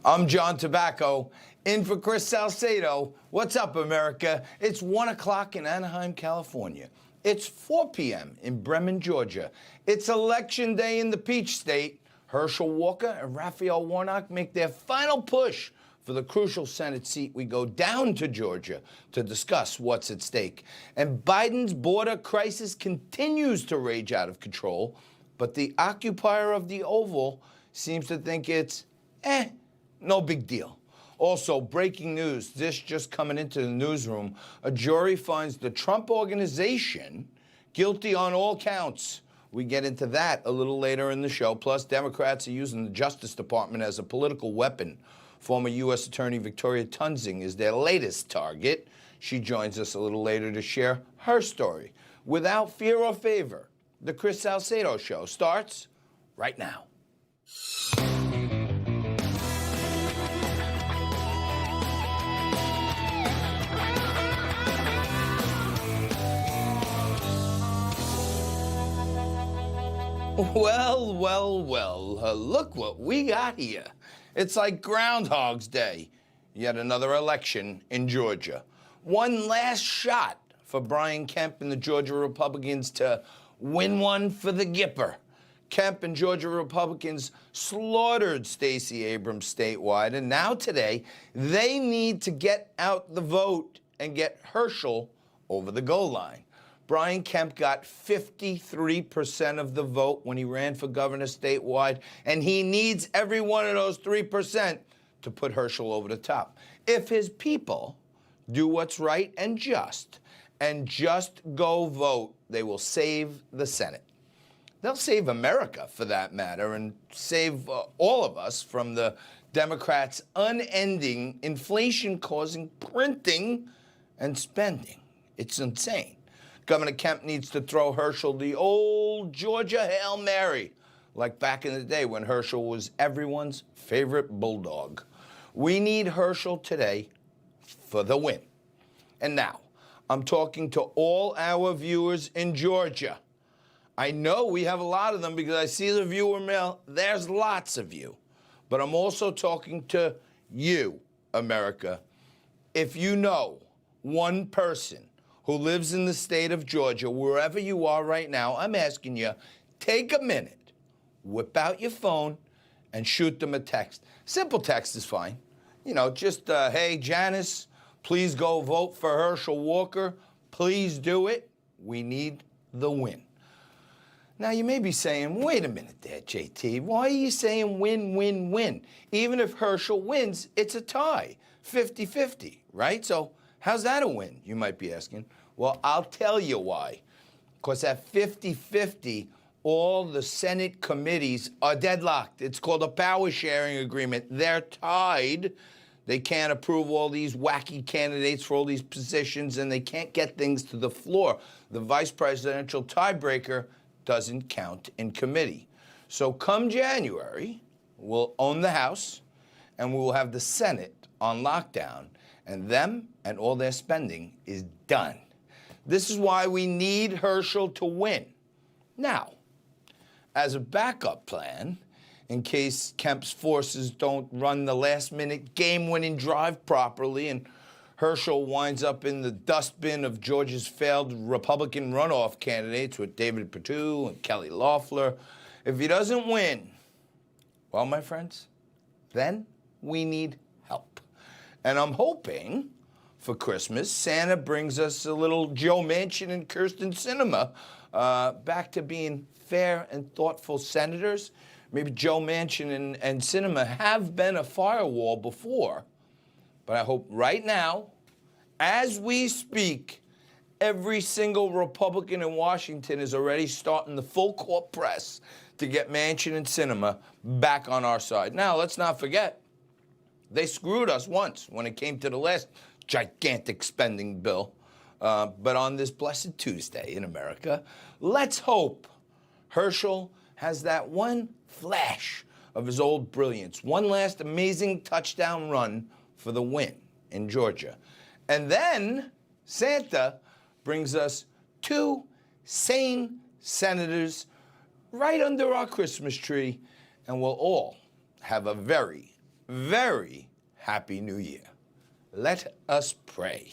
I'm John Tabacco, in for Chris Salcedo. What's up, America? It's 1 o'clock in Anaheim, California. It's 4 p.m. in Bremen, Georgia. It's Election Day in the Peach State. Herschel Walker and Raphael Warnock make their final push for the crucial Senate seat. We go down to Georgia to discuss what's at stake. And Biden's border crisis continues to rage out of control, but the occupier of the Oval seems to think it's, no big deal. Also, breaking news, this just coming into the newsroom, a jury finds the Trump Organization guilty on all counts. We get into that a little later in the show. Plus, Democrats are using the Justice Department as a political weapon. Former U.S. Attorney Victoria Tunzing is their latest target. She joins us a little later to share her story. Without fear or favor, the Chris Salcedo Show starts right now. Well, look what we got here. It's like Groundhog's Day. Yet another election in Georgia. One last shot for Brian Kemp and the Georgia Republicans to win one for the Gipper. Kemp and Georgia Republicans slaughtered Stacey Abrams statewide, and now today they need to get out the vote and get Herschel over the goal line. Brian Kemp got 53% of the vote when he ran for governor statewide, and he needs every one of those 3% to put Herschel over the top. If his people do what's right and just go vote, they will save the Senate. They'll save America, for that matter, and save all of us from the Democrats' unending inflation-causing printing and spending. It's insane. Governor Kemp needs to throw Herschel the old Georgia Hail Mary, like back in the day when Herschel was everyone's favorite bulldog. We need Herschel today for the win. And now, I'm talking to all our viewers in Georgia. I know we have a lot of them because I see the viewer mail. There's lots of you. But I'm also talking to you, America. If you know one person who lives in the state of Georgia, wherever you are right now, I'm asking you, take a minute, whip out your phone, and shoot them a text. Simple text is fine. You know, just, hey, Janice, please go vote for Herschel Walker. Please do it. We need the win. Now, you may be saying, wait a minute there, JT. Why are you saying win, win, win? Even if Herschel wins, it's a tie, 50-50, right? So how's that a win, you might be asking? Well, I'll tell you why. Because at 50-50, all the Senate committees are deadlocked. It's called a power sharing agreement. They're tied. They can't approve all these wacky candidates for all these positions, and they can't get things to the floor. The vice presidential tiebreaker doesn't count in committee. So come January, we'll own the House, and we will have the Senate on lockdown, and them and all their spending is done. This is why we need Herschel to win. Now, as a backup plan, in case Kemp's forces don't run the last-minute game-winning drive properly and Herschel winds up in the dustbin of Georgia's failed Republican runoff candidates with David Perdue and Kelly Loeffler, if he doesn't win, well, my friends, then we need help. And I'm hoping for Christmas, Santa brings us a little Joe Manchin and Kyrsten Sinema back to being fair and thoughtful senators. Maybe Joe Manchin and Sinema have been a firewall before, but I hope right now, as we speak, every single Republican in Washington is already starting the full court press to get Manchin and Sinema back on our side. Now, let's not forget, they screwed us once when it came to the last gigantic spending bill. But on this blessed Tuesday in America, let's hope Herschel has that one flash of his old brilliance, one last amazing touchdown run for the win in Georgia. And then Santa brings us two sane senators right under our Christmas tree, and we'll all have a very, very Happy New Year. Let us pray.